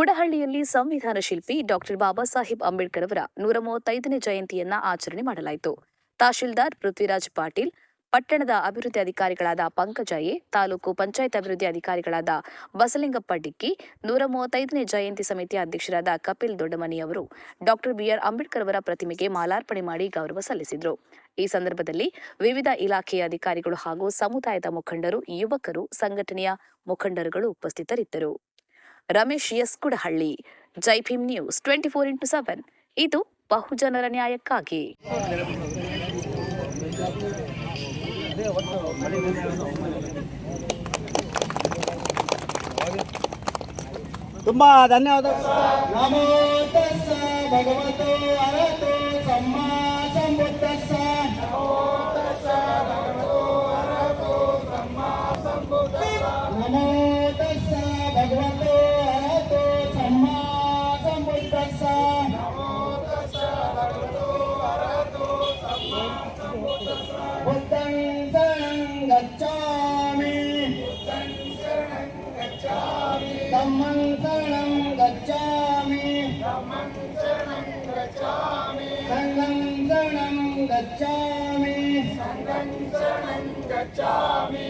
ಕುಡಹಳ್ಳಿಯಲ್ಲಿ ಸಂವಿಧಾನ ಶಿಲ್ಪಿ ಡಾಕ್ಟರ್ ಬಾಬಾ ಸಾಹೇಬ್ ಅಂಬೇಡ್ಕರ್ ಅವರ 135ನೇ ಜಯಂತಿಯನ್ನ ಆಚರಣೆ ಮಾಡಲಾಯಿತು. ತಹಶೀಲ್ದಾರ್ ಪೃಥ್ವಿರಾಜ್ ಪಾಟೀಲ್, ಪಟ್ಟಣದ ಅಭಿವೃದ್ಧಿ ಅಧಿಕಾರಿಗಳಾದ ಪಂಕಜ ಎ, ತಾಲೂಕು ಪಂಚಾಯತ್ ಅಭಿವೃದ್ಧಿ ಅಧಿಕಾರಿಗಳಾದ ಬಸಲಿಂಗಪ್ಪ ಡಿಕ್ಕಿ, 135ನೇ ಜಯಂತಿ ಸಮಿತಿ ಅಧ್ಯಕ್ಷರಾದ ಕಪಿಲ್ ದೊಡ್ಡಮನಿ ಅವರು ಡಾಕ್ಟರ್ ಬಿಆರ್ ಅಂಬೇಡ್ಕರ್ ಅವರ ಪ್ರತಿಮೆಗೆ ಮಾಲಾರ್ಪಣೆ ಮಾಡಿ ಗೌರವ ಸಲ್ಲಿಸಿದರು. ಈ ಸಂದರ್ಭದಲ್ಲಿ ವಿವಿಧ ಇಲಾಖೆಯ ಅಧಿಕಾರಿಗಳು ಹಾಗೂ ಸಮುದಾಯದ ಮುಖಂಡರು, ಯುವಕರು, ಸಂಘಟನೆಯ ಮುಖಂಡರುಗಳು ಉಪಸ್ಥಿತರಿದ್ದರು. ರಮೇಶ್ ಎಸ್, ಕುಡಹಳ್ಳಿ, ಜೈ ಭೀಮ್ ನ್ಯೂಸ್ 24x7. ಇದು ಬಹುಜನರ ನ್ಯಾಯಕ್ಕಾಗಿ. ತುಂಬಾ ಧನ್ಯವಾದ. ನಮೋ ತಸ್ಸ ಭಗವತೋ ಅರಹತೋ ಸಮ್ಮಾ ಸಂಬುದ್ಧಸ್ಸ. ನಮೋ ತಸ್ಸ ಭಗವತೋ ಅರಹತೋ ಸಮ್ಮಾ ಸಂಬುದ್ಧಸ್ಸ. ನಮೋ ತಸ್ಸ ಭಗವತೋ ಅರಹತೋ ಸಮ್ಮಾ ಸಂಬುದ್ಧಸ್ಸ. ನಮೋ ತಸ್ಸ ಭಗವತೋ ಅರಹತೋ ಸಮ್ಮಾ ಸಂಬುದ್ಧಸ್ಸ. ಬುದ್ಧಂ ಶರಣಂ ಗಚ್ಛಾಮಿ. ಬುದ್ಧಂ ಶರಣಂ ಗಚ್ಛಾಮಿ. ಧಮ್ಮಂ ಶರಣಂ ಗಚ್ಛಾಮಿ. ಧಮ್ಮಂ ಶರಣಂ ಗಚ್ಛಾಮಿ. ಸಂಘಂ ಶರಣಂ ಗಚ್ಛಾಮಿ. ಸಂಘಂ ಶರಣಂ ಗಚ್ಛಾಮಿ.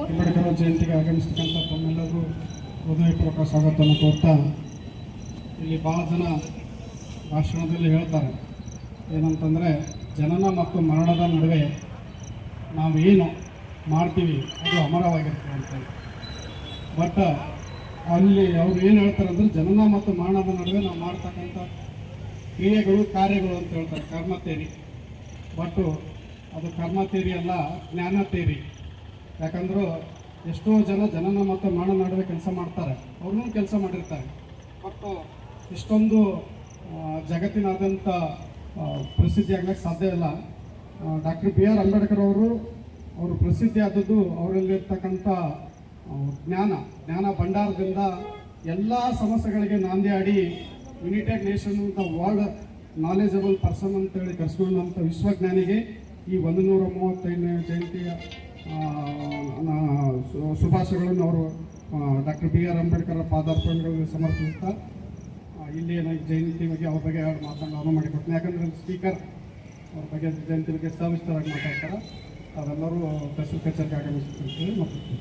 ಅಂಬೇಡ್ಕರ್ ಜಯಂತಿಗೆ ಆಗಮಿಸತಕ್ಕಂಥ ತಮ್ಮೆಲ್ಲರಿಗೂ ಹೃದಯಪೂರ್ವಕ ಸ್ವಾಗತವನ್ನು ಕೋರ್ತಾ, ಇಲ್ಲಿ ಭಾಳ ಜನ ಭಾಷಣದಲ್ಲಿ ಹೇಳ್ತಾರೆ ಏನಂತಂದರೆ, ಜನನ ಮತ್ತು ಮರಣದ ನಡುವೆ ನಾವು ಏನು ಮಾಡ್ತೀವಿ ಅದು ಅಮರವಾಗಿರ್ತದೆ ಅಂತೇಳಿ. ಬಟ್ ಅಲ್ಲಿ ಅವ್ರು ಏನು ಹೇಳ್ತಾರೆ ಅಂದರೆ, ಜನನ ಮತ್ತು ಮರಣದ ನಡುವೆ ನಾವು ಮಾಡ್ತಕ್ಕಂಥ ಕ್ರಿಯೆಗಳು, ಕಾರ್ಯಗಳು ಅಂತ ಹೇಳ್ತಾರೆ, ಕರ್ಮ ತೇರಿ. ಬಟ್ ಅದು ಕರ್ಮ ತೇರಿ ಅಲ್ಲ, ಜ್ಞಾನ ತೇರಿ. ಯಾಕಂದ್ರೆ ಎಷ್ಟೋ ಜನ ಜನನ ಮತ್ತು ಮರಣ ನಡುವೆ ಕೆಲಸ ಮಾಡ್ತಾರೆ, ಅವ್ರೂ ಕೆಲಸ ಮಾಡಿರ್ತಾರೆ. ಬಟ್ ಇಷ್ಟೊಂದು ಜಗತ್ತಿನಾದ್ಯಂತ ಪ್ರಸಿದ್ಧಿ ಆಗ್ಲಿಕ್ಕೆ ಸಾಧ್ಯ ಇಲ್ಲ. ಡಾಕ್ಟರ್ ಬಿ ಆರ್ ಅಂಬೇಡ್ಕರ್ ಅವರು ಪ್ರಸಿದ್ಧಿ ಆದದ್ದು ಅವರಲ್ಲಿರ್ತಕ್ಕಂಥ ಜ್ಞಾನ ಭಂಡಾರದಿಂದ ಎಲ್ಲ ಸಮಸ್ಯೆಗಳಿಗೆ ನಾಂದಿ ಯುನೈಟೆಡ್ ನೇಷನ್ ಅಂತ ವರ್ಲ್ಡ್ ನಾಲೆಜಬಲ್ ಪರ್ಸನ್ ಅಂತೇಳಿ ಕರೆಸ್ಕೊಂಡಂಥ ವಿಶ್ವಜ್ಞಾನಿಗೆ ಈ 135ನೇ ಜಯಂತಿಯ ಶುಭಾಶಯಗಳನ್ನು ಅವರು ಡಾಕ್ಟರ್ ಬಿ ಆರ್ ಅಂಬೇಡ್ಕರ್ ಪಾದಾರ್ಪಣೆಗಳನ್ನು ಸಮರ್ಪಿಸುತ್ತಾ ಇಲ್ಲಿ ಜಯಂತಿ ಬಗ್ಗೆ ಅವ್ರ ಬಗ್ಗೆ ಮಾತನ್ನು ಮಾಡಿಕೊಡ್ತೀನಿ. ಯಾಕಂದರೆ ಸ್ಪೀಕರ್ ಅವ್ರ ಬಗ್ಗೆ ಜಯಂತಿ ಬಗ್ಗೆ ಸವಿಸ್ತರವಾಗಿ ಮಾತಾಡ್ತಾರೆ. ಅವೆಲ್ಲರೂ ತಹಸೀಲ್ ಕಚೇರಿಗೆ ಆಗಮಿಸುತ್ತಂತೇಳಿ ಮಾತಾಡ್ತೀನಿ.